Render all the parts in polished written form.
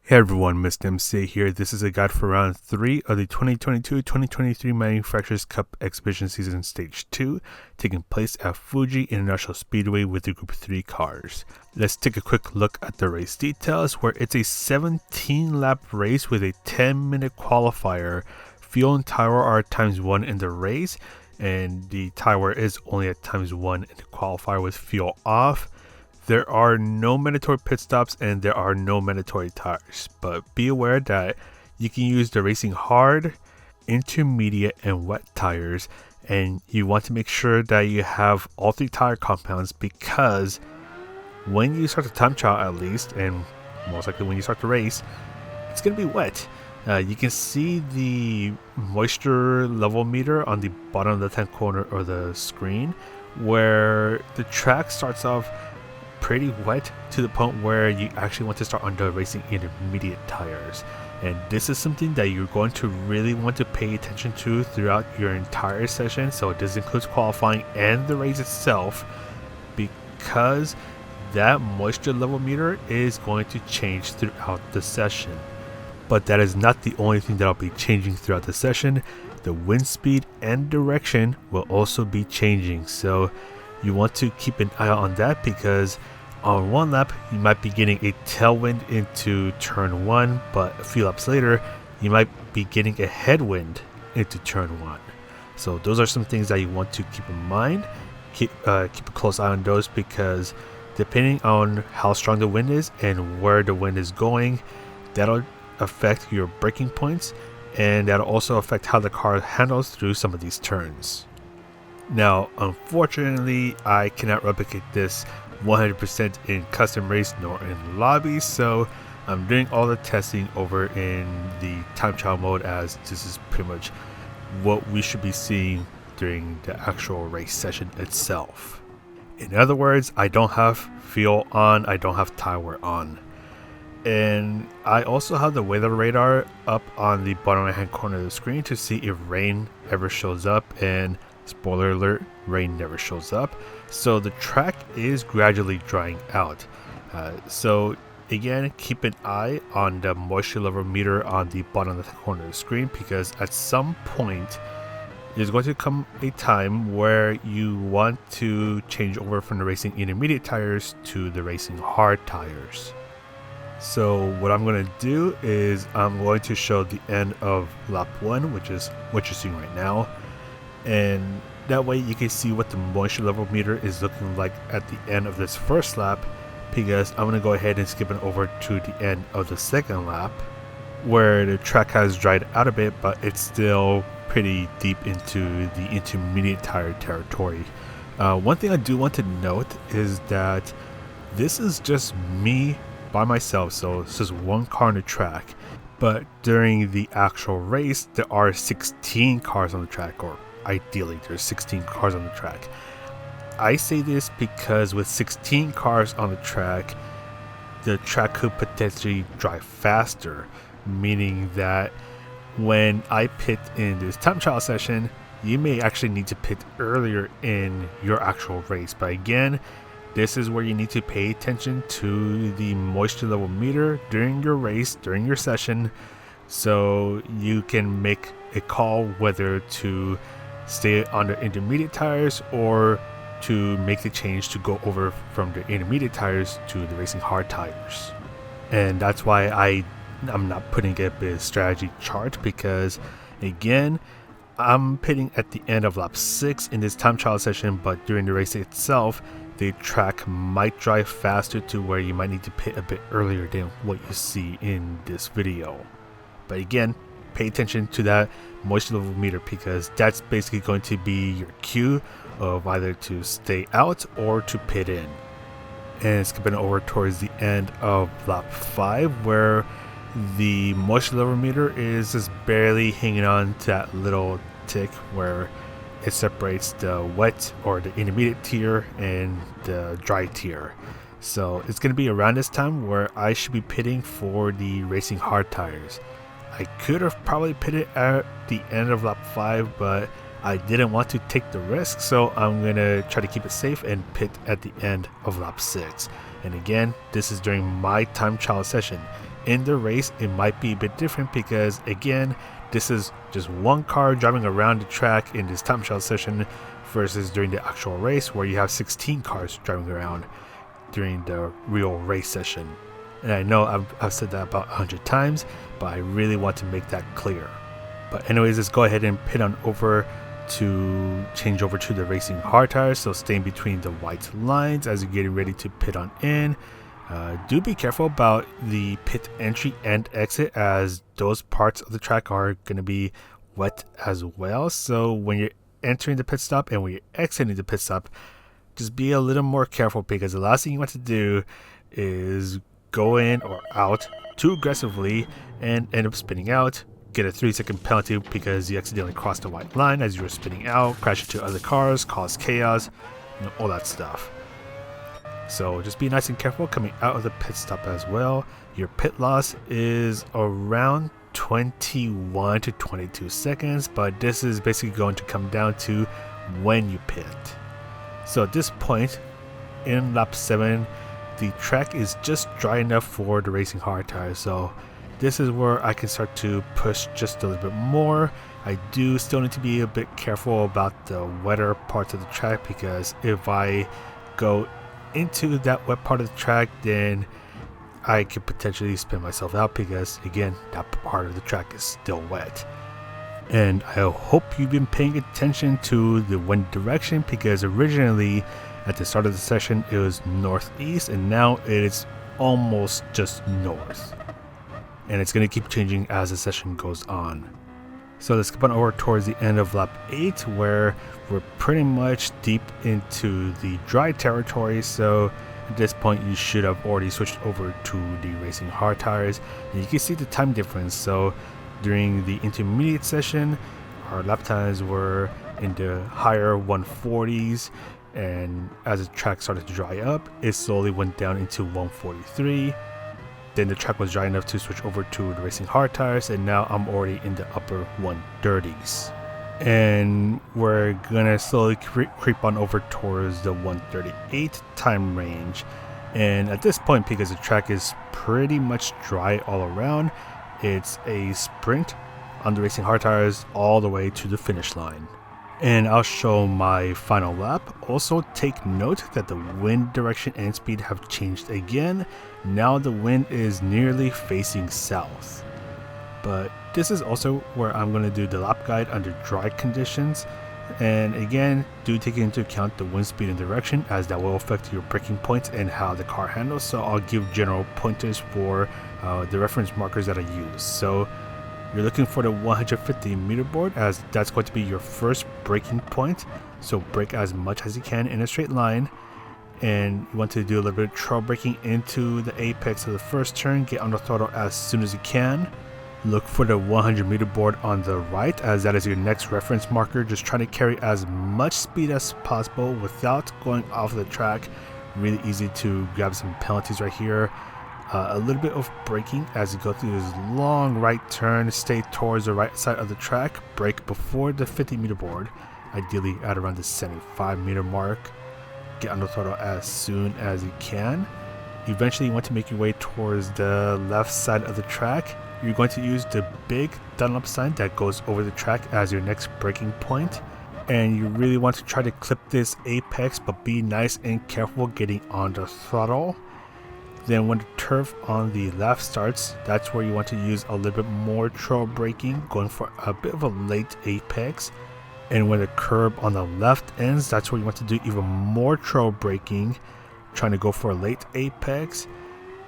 Hey everyone, Mr. MC here. This is a guide for round 3 of the 2022-2023 Manufacturers Cup Exhibition Season Stage 2, taking place at Fuji International Speedway with the Group 3 cars. Let's take a quick look at the race details, where it's a 17-lap race with a 10-minute qualifier. Fuel and tire are ×1 in the race, and the tire is only at ×1 in the qualifier with fuel off. There are no mandatory pit stops and there are no mandatory tires, but be aware that you can use the racing hard, intermediate, and wet tires, and you want to make sure that you have all 3 tire compounds, because when you start the time trial at least, and most likely when you start the race, it's going to be wet. You can see the moisture level meter on the bottom left-hand corner of the screen, where the track starts off pretty wet to the point where you actually want to start on the racing intermediate tires, and this is something that you're going to really want to pay attention to throughout your entire session. So this includes qualifying and the race itself, because that moisture level meter is going to change throughout the session. But that is not the only thing that will be changing throughout the session. The wind speed and direction will also be changing, so you want to keep an eye out on that, because on one lap you might be getting a tailwind into turn 1, but a few laps later you might be getting a headwind into turn 1. So those are some things that you want to keep in mind. Keep a close eye on those, because depending on how strong the wind is and where the wind is going, that'll affect your braking points, and that'll also affect how the car handles through some of these turns. Now, unfortunately, I cannot replicate this 100% in custom race nor in lobby, so I'm doing all the testing over in the time trial mode, as this is pretty much what we should be seeing during the actual race session itself. In other words, I don't have fuel on, I don't have tire on. And I also have the weather radar up on the bottom right hand corner of the screen to see if rain ever shows up, and spoiler alert, rain never shows up. So the track is gradually drying out. So again, keep an eye on the moisture level meter on the bottom left corner of the screen, because at some point there's going to come a time where you want to change over from the racing intermediate tires to the racing hard tires. So what I'm going to do is I'm going to show the end of lap 1, which is what you're seeing right now. And that way you can see what the moisture level meter is looking like at the end of this first lap, because I'm going to go ahead and skip it over to the end of the second lap, where the track has dried out a bit, but it's still pretty deep into the intermediate tire territory. One thing I do want to note is that this is just me by myself, so it's just one car on the track, but during the actual race there are 16 cars on the track, or ideally there's 16 cars on the track. I say this because with 16 cars on the track could potentially drive faster, meaning that when I pit in this time trial session, you may actually need to pit earlier in your actual race. But again, this is where you need to pay attention to the moisture level meter during your race, during your session, so you can make a call whether to stay on the intermediate tires or to make the change to go over from the intermediate tires to the racing hard tires. And that's why I'm not putting up a strategy chart, because again, I'm pitting at the end of lap 6 in this time trial session, but during the race itself the track might drive faster to where you might need to pit a bit earlier than what you see in this video. But again, pay attention to that moisture level meter, because that's basically going to be your cue of either to stay out or to pit in. And skipping over towards the end of lap 5, where the moisture level meter is just barely hanging on to that little tick where it separates the wet or the intermediate tier and the dry tier. So it's going to be around this time where I should be pitting for the racing hard tires. I could have probably pitted at the end of lap 5, but I didn't want to take the risk, so I'm going to try to keep it safe and pit at the end of lap 6. And again, this is during my time trial session. in the race, it might be a bit different because, again, this is just one car driving around the track in this time trial session versus during the actual race where you have 16 cars driving around during the real race session. And I know I've said that about 100 times, but I really want to make that clear. But anyways, let's go ahead and pit on over to change over to the racing hard tires. So stay in between the white lines as you're getting ready to pit on in. Do be careful about the pit entry and exit, as those parts of the track are going to be wet as well. So when you're entering the pit stop and when you're exiting the pit stop, just be a little more careful, because the last thing you want to do is go in or out too aggressively and end up spinning out, get a 3-second penalty because you accidentally crossed the white line as you were spinning out, crash into other cars, cause chaos, all that stuff. So just be nice and careful coming out of the pit stop as well. Your pit loss is around 21 to 22 seconds, but this is basically going to come down to when you pit. So at this point in lap 7, the track is just dry enough for the racing hard tires. So this is where I can start to push just a little bit more. I do still need to be a bit careful about the wetter parts of the track, because if I go into that wet part of the track, then I could potentially spin myself out, because again, that part of the track is still wet. And I hope you've been paying attention to the wind direction, because originally at the start of the session it was northeast and now it is almost just north, and it's going to keep changing as the session goes on. So let's skip on over towards the end of lap 8, where we're pretty much deep into the dry territory. So at this point you should have already switched over to the racing hard tires, and you can see the time difference. So during the intermediate session, our lap times were in the higher 140s, and as the track started to dry up, it slowly went down into 143. Then the track was dry enough to switch over to the racing hard tires, and now I'm already in the upper 130s. And we're gonna slowly creep on over towards the 138 time range. And at this point, because the track is pretty much dry all around, it's a sprint on the racing hard tires all the way to the finish line. And I'll show my final lap. Also take note that the wind direction and speed have changed again. Now the wind is nearly facing south. But this is also where I'm going to do the lap guide under dry conditions. And again, do take into account the wind speed and direction, as that will affect your braking points and how the car handles. So I'll give general pointers for the reference markers that I use. So you're looking for the 150 meter board, as that's going to be your first braking point. So brake as much as you can in a straight line. And you want to do a little bit of trail braking into the apex of the first turn. Get on the throttle as soon as you can. Look for the 100 meter board on the right, as that is your next reference marker. Just try to carry as much speed as possible without going off the track. Really easy to grab some penalties right here. A little bit of braking as you go through this long right turn. Stay towards the right side of the track. Brake before the 50 meter board, ideally at around the 75 meter mark. Get on the throttle as soon as you can. Eventually you want to make your way towards the left side of the track. You're going to use the big Dunlop sign that goes over the track as your next braking point. And you really want to try to clip this apex, but be nice and careful getting on the throttle. Then when the turf on the left starts, that's where you want to use a little bit more trail braking, going for a bit of a late apex. And when the curb on the left ends, that's where you want to do even more trail braking, trying to go for a late apex.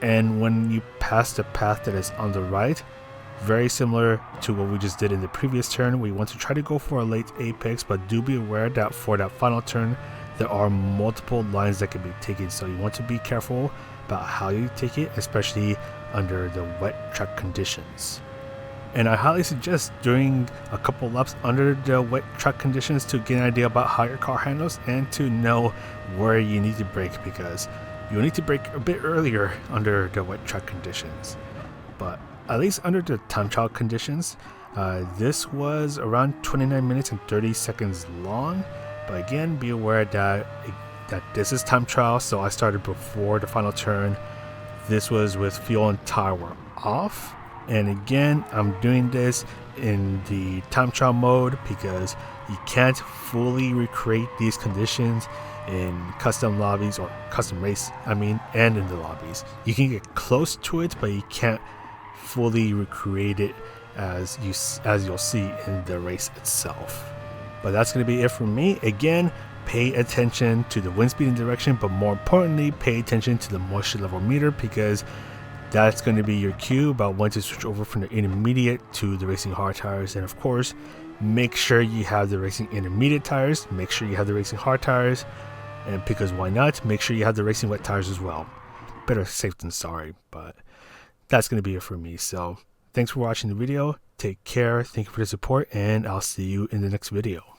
And when you pass the path that is on the right, very similar to what we just did in the previous turn, we want to try to go for a late apex, but do be aware that for that final turn, there are multiple lines that can be taken. So you want to be careful about how you take it, especially under the wet track conditions. And I highly suggest doing a couple laps under the wet track conditions to get an idea about how your car handles and to know where you need to brake, because you'll need to brake a bit earlier under the wet track conditions. But at least under the time trial conditions, this was around 29 minutes and 30 seconds long. But again, be aware that this is time trial, so I started before the final turn. this was with fuel and tire were off. And again, I'm doing this in the time trial mode because you can't fully recreate these conditions in custom lobbies or custom race, and in the lobbies. You can get close to it, but you can't fully recreate it as you'll see in the race itself. But that's going to be it for me. Again, pay attention to the wind speed and direction, but more importantly, pay attention to the moisture level meter, because that's going to be your cue about when to switch over from the intermediate to the racing hard tires. And of course, make sure you have the racing intermediate tires, make sure you have the racing hard tires, and because why not, make sure you have the racing wet tires as well. Better safe than sorry, but that's going to be it for me. So thanks for watching the video. Take care. Thank you for the support, and I'll see you in the next video.